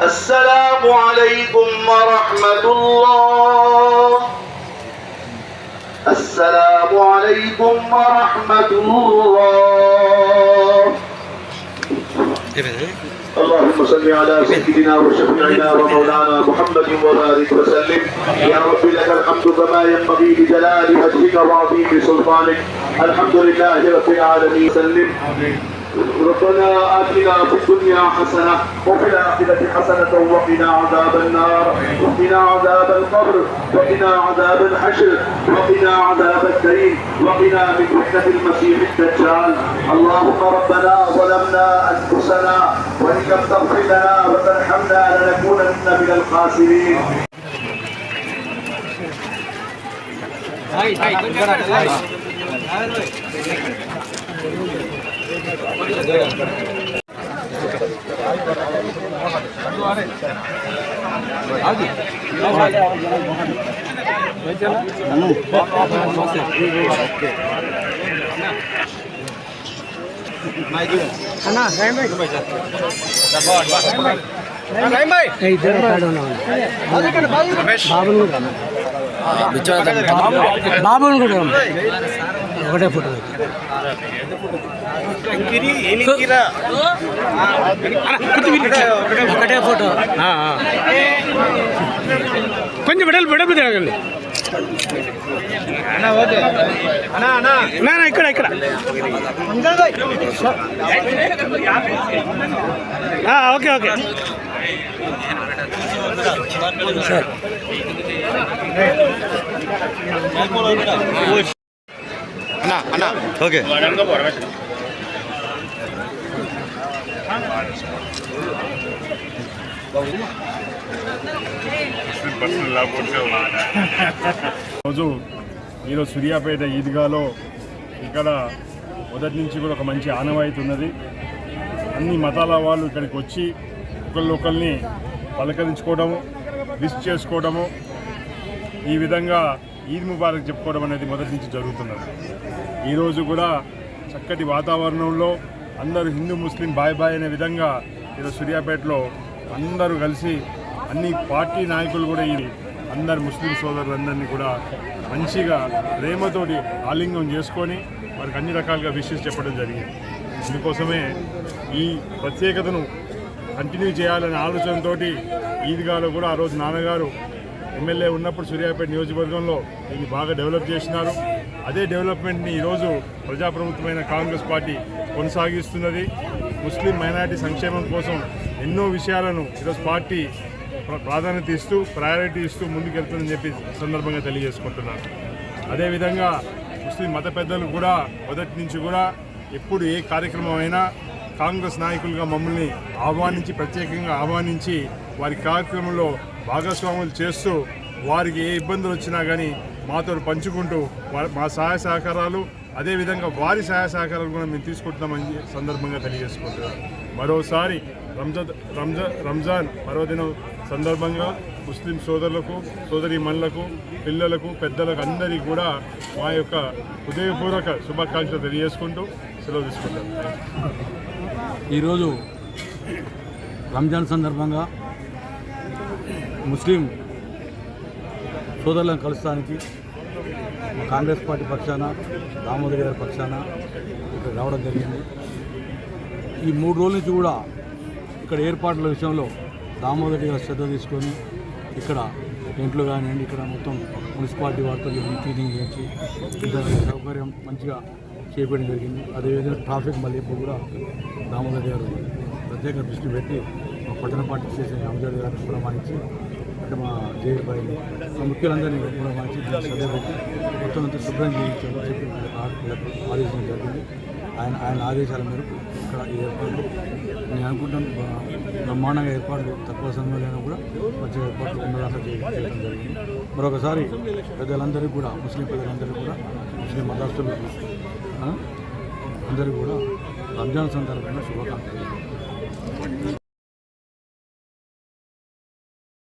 السلام عليكم ورحمة الله. السلام عليكم ورحمة الله. اللهم صل على سيدنا وشفيعنا ومولانا محمد وبارك وسلم. يا رب لك الحمد كما ينبغي لجلال وجهك وعظيم سلطانك. الحمد لله رب العالمين. سلم. ربنا آتنا في الدنيا حسنة وفي الآخرة حسنة وقنا عذاب النار وقنا عذاب القبر وقنا عذاب الحشر وقنا عذاب الدين وقنا من فتنة المسيح الدجال. اللهم ربنا ظلمنا أنفسنا وإن لم تغفر لنا وترحمنا لنكونن من الخاسرين. బాబు ఒకటే ఫోటో ఒకటే ఫోటో కొంచెం విడలు తిరగండి ఇక్కడ ఇక్కడ ఓకే ఓకే సార్ అన్నా ఓకే ఈరోజు సూర్యాపేట ఈద్గాలో ఇక్కడ మొదటి నుంచి కూడా ఒక మంచి ఆనవాయితీ ఉన్నది. అన్ని మతాల వాళ్ళు ఇక్కడికి వచ్చి ఒకరిని పలకరించుకోవడము, విష్ చేసుకోవడము, ఈ విధంగా ఈద్ ముబారక్ చెప్పుకోవడం అనేది మొదటి నుంచి జరుగుతున్నది. ఈరోజు కూడా చక్కటి వాతావరణంలో అందరూ హిందూ ముస్లిం బాయ్ బాయ్ అనే విధంగా ఈరోజు సూర్యాపేటలో అందరూ కలిసి అన్ని పార్టీ నాయకులు కూడా అందరు ముస్లిం సోదరులందరినీ కూడా మంచిగా ప్రేమతోటి ఆలింగం చేసుకొని వారికి అన్ని రకాలుగా విషెస్ చెప్పడం జరిగింది. అందుకోసమే ఈ ప్రత్యేకతను కంటిన్యూ చేయాలనే ఆలోచనతో ఈద్గాలో కూడా ఆ రోజు నాన్నగారు ఎమ్మెల్యే ఉన్నప్పుడు సూర్యాపేట నియోజకవర్గంలో దీన్ని బాగా డెవలప్ చేసినారు. అదే డెవలప్మెంట్ని ఈరోజు ప్రజాప్రభుత్వమైన కాంగ్రెస్ పార్టీ కొనసాగిస్తున్నది. ముస్లిం మైనారిటీ సంక్షేమం కోసం ఎన్నో విషయాలను ఈరోజు పార్టీ ప్రాధాన్యత ఇస్తూ ప్రయారిటీ ఇస్తూ ముందుకెళ్తుందని చెప్పి సందర్భంగా తెలియజేసుకుంటున్నారు. అదేవిధంగా ముస్లిం మత పెద్దలు కూడా మొదటి నుంచి కూడా ఎప్పుడు ఏ కార్యక్రమం అయినా కాంగ్రెస్ నాయకులుగా మమ్మల్ని ప్రత్యేకంగా ఆహ్వానించి వారి కార్యక్రమంలో భాగస్వాములు చేస్తూ వారికి ఏ ఇబ్బందులు వచ్చినా కానీ మాతో పంచుకుంటూ మా సహాయ సహకారాలు అదేవిధంగా వారి సహాయ సహకారాలు కూడా మేము తీసుకుంటున్నామని సందర్భంగా తెలియజేసుకుంటున్నాం. మరోసారి రంజాన్ పర్వదినం సందర్భంగా ముస్లిం సోదరులకు సోదరీమణులకు పిల్లలకు పెద్దలకు అందరికీ కూడా మా యొక్క హృదయపూర్వక శుభాకాంక్షలు తెలియజేసుకుంటూ సెలవు తీసుకుంటాం. ఈరోజు రంజాన్ సందర్భంగా ముస్లిం సోదరులను కలుస్తానికి కాంగ్రెస్ పార్టీ పక్షాన దామోదర్ గారి పక్షాన ఇక్కడ రావడం జరిగింది. ఈ 3 రోజుల నుంచి కూడా ఇక్కడ ఏర్పాట్ల విషయంలో దామోదర్ గారు శ్రద్ధ తీసుకొని ఇక్కడ టెంట్లు కానివ్వండి, ఇక్కడ మొత్తం మున్సిపాలిటీ వారితో క్లీనింగ్ చేసి సౌకర్యం మంచిగా చేయడం జరిగింది. అదేవిధంగా ట్రాఫిక్ మళ్ళీ ఇప్పుడు కూడా దామోదర్ గారు ప్రత్యేక దృష్టి పెట్టి మా పట్టణ పార్టీ చేసిన అంబేద్కర్ గారిని పురమాయించి అంటే మా జైలుపైని ముఖ్యులందరినీ పురమాయించి శ్రద్ధ పెట్టి మొత్తం అంతా శుభ్రం చేయించాలని చెప్పి ఆదేశించడం జరిగింది. ఆయన ఆదేశాల మేరకు ఇక్కడ ఈ ఏర్పాట్లు నేను అనుకుంటాను బ్రహ్మాండంగా ఏర్పాట్లు తక్కువ సమయంలో కూడా మంచిగా ఏర్పాట్లు ఉండేలాగా చేయడం జరిగింది. మరొకసారి పెద్దలందరికీ కూడా ముస్లిం పెద్దలందరికీ కూడా ముస్లిం మతస్థులు అందరికీ కూడా రంజాన్ సందర్భంగా శుభాకాంక్షలు.